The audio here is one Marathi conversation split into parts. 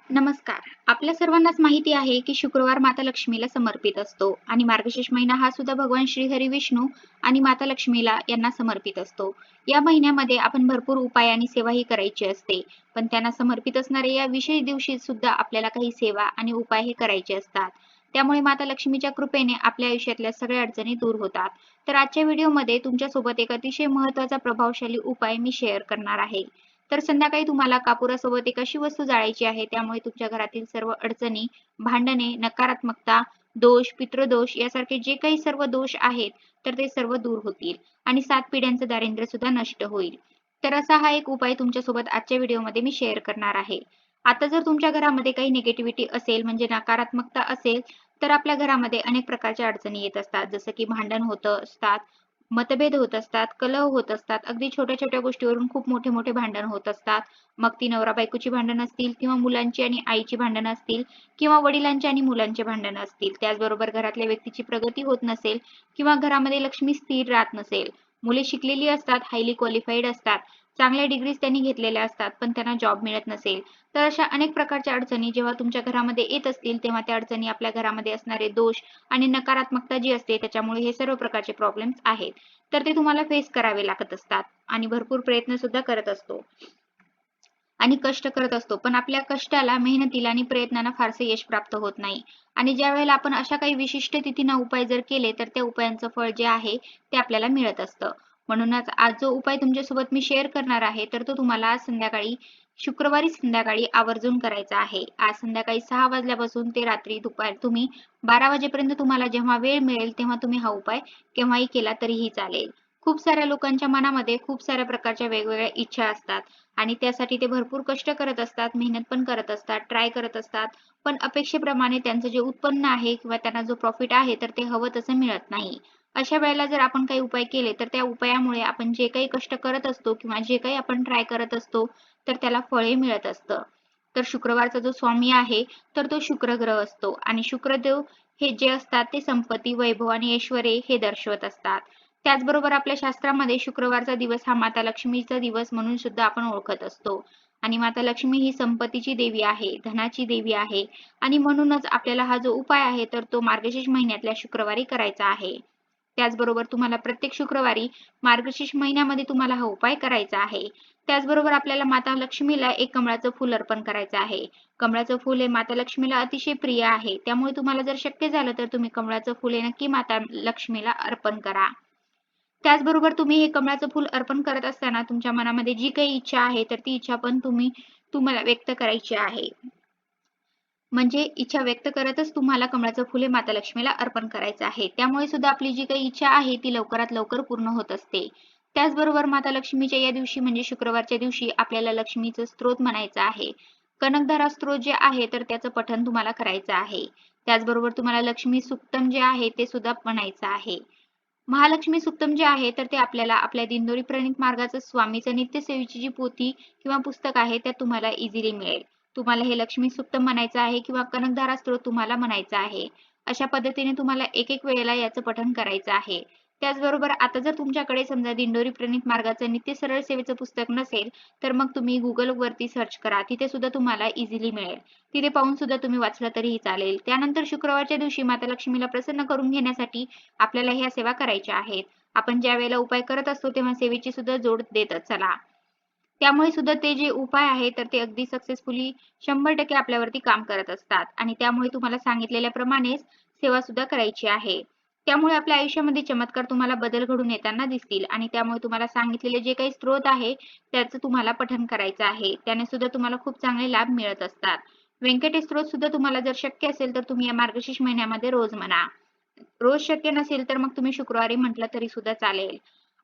नमस्कार. आपल्या सर्वांनाच माहिती आहे की शुक्रवार माता लक्ष्मीला समर्पित असतो आणि मार्गशीर्ष महिना हा सुद्धा भगवान श्रीहरी विष्णू आणि माता लक्ष्मीला यांना समर्पित असतो. या महिन्यामध्ये आपण भरपूर उपाय आणि सेवाही करायची असते. पण त्यांना समर्पित असणाऱ्या या विशेष दिवशी सुद्धा आपल्याला काही सेवा आणि उपाय हे करायचे असतात. त्यामुळे माता लक्ष्मीच्या कृपेने आपल्या आयुष्यातल्या सगळ्या अडचणी दूर होतात. तर आजच्या व्हिडिओमध्ये तुमच्यासोबत एक अतिशय महत्त्वाचा प्रभावशाली उपाय मी शेअर करणार आहे. तर संध्याकाळी तुम्हाला कापुरासोबत एक अशी वस्तू जाळायची आहे, त्यामुळे तुमच्या घरातील सर्व अडचणी, भांडणे, नकारात्मकता, दोष, पितृदोष यासारखे जे काही सर्व दोष आहेत, तर ते सर्व दूर होतील आणि 7 पिढ्यांचं दारिद्र्य सुद्धा नष्ट होईल. तर असा हा एक उपाय तुमच्यासोबत आजच्या व्हिडिओमध्ये मी शेअर करणार आहे. आता जर तुमच्या घरामध्ये काही निगेटिव्हिटी असेल, म्हणजे नकारात्मकता असेल, तर आपल्या घरामध्ये अनेक प्रकारच्या अडचणी येत असतात. जसं की भांडण होतं असतात, मतभेद होत असतात, कलह होत असतात. अगदी छोट्या-छोट्या गोष्टीवरून खूप मोठे-मोठे भांडण होत असतात. मग ती नवरा-बायकोची भांडणं असतील किंवा मुलांची आणि आईची भांडणं असतील किंवा वडिलांची आणि मुलांची भांडणं असतील. त्याचबरोबर घरातल्या व्यक्तीची प्रगती होत नसेल किंवा घरामध्ये लक्ष्मी स्थिर राहत नसेल. मुले शिकलेली असतात, हायली क्वालिफाईड असतात, चांगल्या डिग्रीज त्यांनी घेतलेल्या असतात, पण त्यांना जॉब मिळत नसेल. तर अशा अनेक प्रकारच्या अडचणी जेव्हा तुमच्या घरामध्ये येत असतील, तेव्हा त्या अडचणी आपल्या घरामध्ये असणारे दोष आणि नकारात्मकता जी असते त्याच्यामुळे हे सर्व प्रकारचे प्रॉब्लेम्स आहेत. तर ते तुम्हाला फेस करावे लागत असतात आणि भरपूर प्रयत्न सुद्धा करत असतो आणि कष्ट करत असतो. पण आपल्या कष्टाला, मेहनतीला आणि प्रयत्नांना फारसे यश प्राप्त होत नाही. आणि ज्यावेळेला आपण अशा काही विशिष्ट तिथींना उपाय जर केले, तर त्या उपायांचं फळ जे आहे ते आपल्याला मिळत असतं. म्हणूनच आज जो उपाय तुमच्यासोबत मी शेअर करणार आहे, तर तो तुम्हाला आज संध्याकाळी शुक्रवारी संध्याकाळी आवर्जून करायचा आहे. आज संध्याकाळी 6 वाजल्यापासून ते रात्री दुपारी तुम्ही 12 वाजेपर्यंत तुम्हाला जेव्हा वेळ मिळेल, तेव्हा तुम्ही हा उपाय केव्हाही केला तरीही चालेल. खूप साऱ्या लोकांच्या मनामध्ये खूप साऱ्या प्रकारच्या वेगवेगळ्या इच्छा असतात आणि त्यासाठी ते भरपूर कष्ट करत असतात, मेहनत पण करत असतात, ट्राय करत असतात. पण अपेक्षेप्रमाणे त्यांचं जे उत्पन्न आहे किंवा त्यांना जो प्रॉफिट आहे, तर ते हवं तसं मिळत नाही. अशा वेळेला जर आपण काही उपाय केले, तर त्या उपायामुळे आपण जे काही कष्ट करत असतो किंवा जे काही आपण ट्राय करत असतो, तर त्याला फळही मिळत असतं. तर शुक्रवारचा जो स्वामी आहे, तर तो शुक्र ग्रह असतो आणि शुक्रदेव हे जे असतात ते संपत्ती, वैभव आणि ऐश्वर्य हे दर्शवत असतात. त्याचबरोबर आपल्या शास्त्रामध्ये शुक्रवारचा दिवस हा माता लक्ष्मीचा दिवस म्हणून सुद्धा आपण ओळखत असतो. आणि माता लक्ष्मी ही संपत्तीची देवी आहे, धनाची देवी आहे आणि म्हणूनच आपल्याला हा जो उपाय आहे तर तो मार्गशीर्ष महिन्यातल्या शुक्रवारी करायचा आहे. त्याचबरोबर तुम्हाला प्रत्येक शुक्रवारी मार्गशीर्ष महिन्यामध्ये तुम्हाला हा उपाय करायचा आहे. त्याचबरोबर आपल्याला माता लक्ष्मीला एक कमळाचं फूल अर्पण करायचं आहे. कमळाचं फूल हे माता लक्ष्मीला अतिशय प्रिय आहे. त्यामुळे तुम्हाला जर शक्य झालं तर तुम्ही कमळाचं फूल हे नक्की माता लक्ष्मीला अर्पण करा. त्याचबरोबर तुम्ही हे कमळाचं फूल अर्पण करत असताना तुमच्या मनामध्ये जी काही इच्छा आहे, तर ती इच्छा पण तुम्हाला व्यक्त करायची आहे. म्हणजे इच्छा व्यक्त करतच तुम्हाला कमळाचं फुले माता लक्ष्मीला अर्पण करायचं आहे. त्यामुळे सुद्धा आपली जी काही इच्छा आहे ती लवकरात लवकर पूर्ण होत असते. त्याचबरोबर माता लक्ष्मीच्या या दिवशी म्हणजे शुक्रवारच्या दिवशी आपल्याला लक्ष्मीचं स्तोत्र म्हणायचं आहे. कनकधारा स्तोत्र जे आहे तर त्याचं पठण तुम्हाला करायचं आहे. त्याचबरोबर तुम्हाला लक्ष्मी सुक्तम जे आहे ते सुद्धा म्हणायचं आहे. महालक्ष्मी सुक्तम जे आहे तर ते आपल्याला आपल्या दिंडोरी प्रणीत मार्गाचं स्वामीचं नित्यसेवेची जी पोथी किंवा पुस्तक आहे त्यात तुम्हाला इझिली मिळेल. तुम्हाला हे लक्ष्मी सुक्तम म्हणायचं आहे किंवा कनकधारा स्तोत्र तुम्हाला म्हणायचं आहे. अशा पद्धतीने तुम्हाला एक वेळेला याचं पठण करायचं आहे. त्याचबरोबर आता जर तुमच्याकडे समजा दिंडोरी प्रणीत मार्गाचं नित्य सरळ सेवेचं पुस्तक नसेल, तर मग तुम्ही Googleवरती सर्च करा. तिथे सुद्धा तुम्हाला इझिली मिळेल. तिथे पाहून सुद्धा तुम्ही वाचलं तरीही चालेल. त्यानंतर शुक्रवारच्या दिवशी माता लक्ष्मीला प्रसन्न करून घेण्यासाठी आपल्याला ह्या सेवा करायच्या आहेत. आपण ज्या वेळेला उपाय करत असतो तेव्हा सेवेची सुद्धा जोड देतच चला. त्यामुळे सुद्धा ते जे उपाय आहे तर ते अगदी सक्सेसफुली 100% आपल्यावरती काम करत असतात आणि त्यामुळे तुम्हाला सांगितलेल्याप्रमाणेच सेवा सुद्धा करायची आहे. त्यामुळे आपल्या आयुष्यामध्ये चमत्कार तुम्हाला बदल घडून येताना दिसतील आणि त्यामुळे तुम्हाला सांगितलेले जे काही स्त्रोत आहे त्याचं तुम्हाला पठण करायचं आहे. त्याने सुद्धा तुम्हाला खूप चांगले लाभ मिळत असतात. व्यंकटेश स्तोत्र सुद्धा तुम्हाला जर शक्य असेल तर तुम्ही या मार्गशीर्ष महिन्यामध्ये रोज म्हणा. रोज शक्य नसेल तर मग तुम्ही शुक्रवारी म्हटलं तरी सुद्धा चालेल.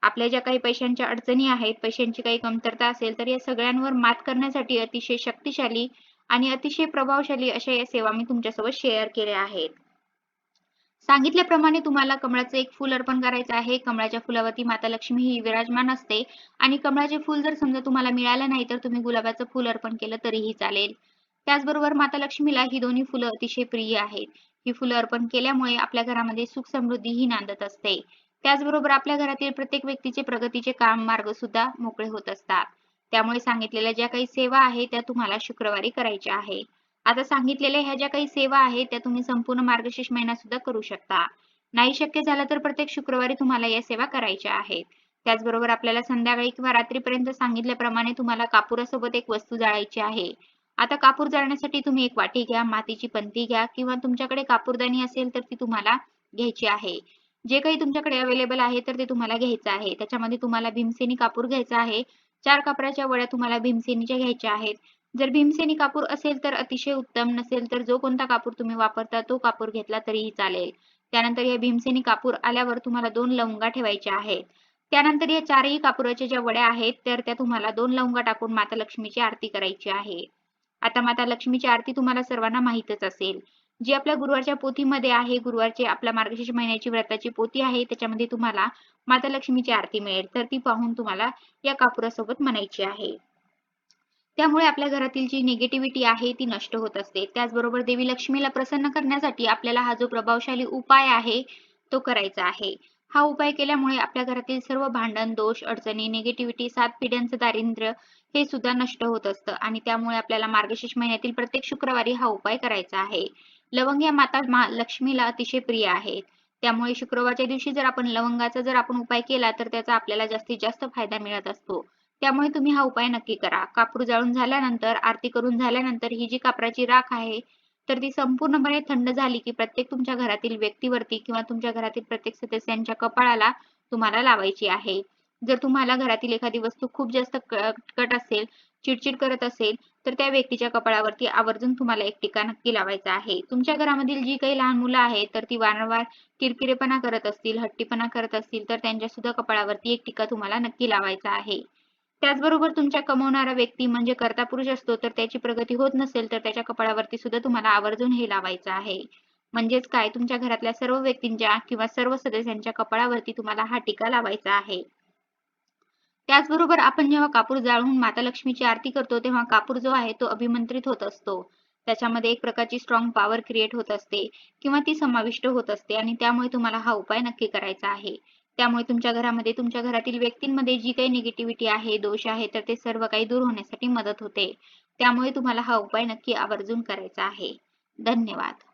आपल्या ज्या काही पैशांच्या अडचणी आहेत, पैशांची काही कमतरता असेल, तर या सगळ्यांवर मात करण्यासाठी अतिशय शक्तिशाली आणि अतिशय प्रभावशाली अशा या सेवा मी तुमच्यासोबत शेअर केल्या आहेत. सांगितल्याप्रमाणे तुम्हाला कमळाचं एक फूल अर्पण करायचं आहे. कमळाच्या फुलावरती माता लक्ष्मी ही विराजमान असते आणि कमळाचे फूल जर समजा तुम्हाला मिळालं नाही, तर तुम्ही गुलाबाचं फूल अर्पण केलं तरीही चालेल. त्याचबरोबर माता लक्ष्मीला ही दोन्ही फुलं अतिशय प्रिय आहेत. ही फुलं अर्पण केल्यामुळे आपल्या घरामध्ये सुख समृद्धी ही नांदत असते. त्याचबरोबर आपल्या घरातील प्रत्येक व्यक्तीचे प्रगतीचे काम मार्ग सुद्धा मोकळे होत असतात. त्यामुळे सांगितलेल्या ज्या काही सेवा आहेत त्या तुम्हाला शुक्रवारी करायच्या आहे. आता सांगितलेल्या ह्या ज्या काही सेवा आहेत त्या तुम्ही संपूर्ण मार्गशीर्ष महिना सुद्धा करू शकता. नाही शक्य झालं तर प्रत्येक शुक्रवारी तुम्हाला या सेवा करायच्या आहेत. त्याचबरोबर आपल्याला संध्याकाळी किंवा रात्रीपर्यंत सांगितल्याप्रमाणे तुम्हाला कापुरासोबत एक वस्तू जाळायची आहे. आता कापूर जाळण्यासाठी तुम्ही एक वाटी घ्या, मातीची पंती घ्या किंवा तुमच्याकडे कापूरदानी असेल तर ती तुम्हाला घ्यायची आहे. जे काही तुमच्याकडे अवेलेबल आहे तर ते तुम्हाला घ्यायचं आहे. त्याच्यामध्ये तुम्हाला भीमसेनी कापूर घ्यायचा आहे. 4 कापराच्या वड्या तुम्हाला भीमसेनीच्या घ्यायच्या आहेत. जर भीमसेनी कापूर असेल तर अतिशय उत्तम, नसेल तर जो कोणता कापूर तुम्ही वापरता तो कापूर घेतला तरीही चालेल. त्यानंतर या भीमसेनी कापूर आल्यावर तुम्हाला 2 लवंगा ठेवायच्या आहेत. त्यानंतर या चारही कापुराच्या ज्या वड्या आहेत तर त्या तुम्हाला 2 लवंगा टाकून माता लक्ष्मीची आरती करायची आहे. आता माता लक्ष्मीची आरती तुम्हाला सर्वांना माहीतच असेल. जी आपल्या गुरुवारच्या पोथीमध्ये आहे, गुरुवारची आपल्या मार्गशीर्ष महिन्याची व्रताची पोथी आहे, त्याच्यामध्ये तुम्हाला माता लक्ष्मीची आरती मिळेल. तर ती पाहून तुम्हाला या कापुरासोबत म्हणायची आहे. त्यामुळे आपल्या घरातील जी निगेटिव्हिटी आहे ती नष्ट होत असते. त्याचबरोबर देवी लक्ष्मीला प्रसन्न करण्यासाठी आपल्याला हा जो प्रभावशाली उपाय आहे तो करायचा आहे. हा उपाय केल्यामुळे आपल्या घरातील सर्व भांडण, दोष, अडचणी, निगेटिव्हिटी, 7 पिढ्यांचं दारिद्र्य हे सुद्धा नष्ट होत असतं आणि त्यामुळे आपल्याला मार्गशीर्ष महिन्यातील प्रत्येक शुक्रवारी हा उपाय करायचा आहे. लवंग या माता लक्ष्मीला अतिशय प्रिय आहेत. त्यामुळे शुक्रवारच्या दिवशी जर आपण लवंगाचा उपाय केला तर त्याचा आपल्याला जास्तीत जास्त फायदा मिळत असतो. त्यामुळे तुम्ही हा उपाय नक्की करा. कापूर जाळून झाल्यानंतर, आरती करून झाल्यानंतर ही जी कापराची राख आहे, तर ती संपूर्णपणे थंड झाली की प्रत्येक तुमच्या घरातील व्यक्तीवरती किंवा तुमच्या घरातील प्रत्येक सदस्यांच्या कपाळाला तुम्हाला लावायची आहे. जर तुम्हाला घरातील एखादी वस्तू खूप जास्त कटकट असेल, चिडचिड करत असेल, तर त्या व्यक्तीच्या कपाळावरती आवर्जून तुम्हाला एक टिका नक्की लावायचा आहे. तुमच्या घरामधील जी काही लहान मुलं आहेत, तर ती वारंवार किरकिरेपणा करत असतील, हट्टीपणा करत असतील, तर त्यांच्या सुद्धा कपाळावरती एक टिका तुम्हाला नक्की लावायचा आहे. त्याचबरोबर तुमच्या कमवणारा व्यक्ती म्हणजे कर्ता पुरुष असतो, तर त्याची प्रगती होत नसेल, तर त्याच्या कपाळावरती सुद्धा तुम्हाला आवर्जून हे लावायचं आहे. म्हणजेच काय, तुमच्या घरातल्या सर्व व्यक्तींच्या किंवा सर्व सदस्यांच्या कपाळावरती तुम्हाला हा टिका लावायचा आहे. त्याचबरोबर आपण जेव्हा कापूर जाळून माता लक्ष्मीची आरती करतो, तेव्हा कापूर जो आहे तो अभिमंत्रित होत असतो. त्याच्यामध्ये एक प्रकारची स्ट्रॉंग पॉवर क्रिएट होत असते किंवा ती समाविष्ट होत असते आणि त्यामुळे तुम्हाला हा उपाय नक्की करायचा आहे. त्यामुळे तुमच्या घरामध्ये, तुमच्या घरातील व्यक्तींमध्ये जी काही निगेटिव्हिटी आहे, दोष आहे, तर ते सर्व काही दूर होण्यासाठी मदत होते. त्यामुळे तुम्हाला हा उपाय नक्की आवर्जून करायचा आहे. धन्यवाद.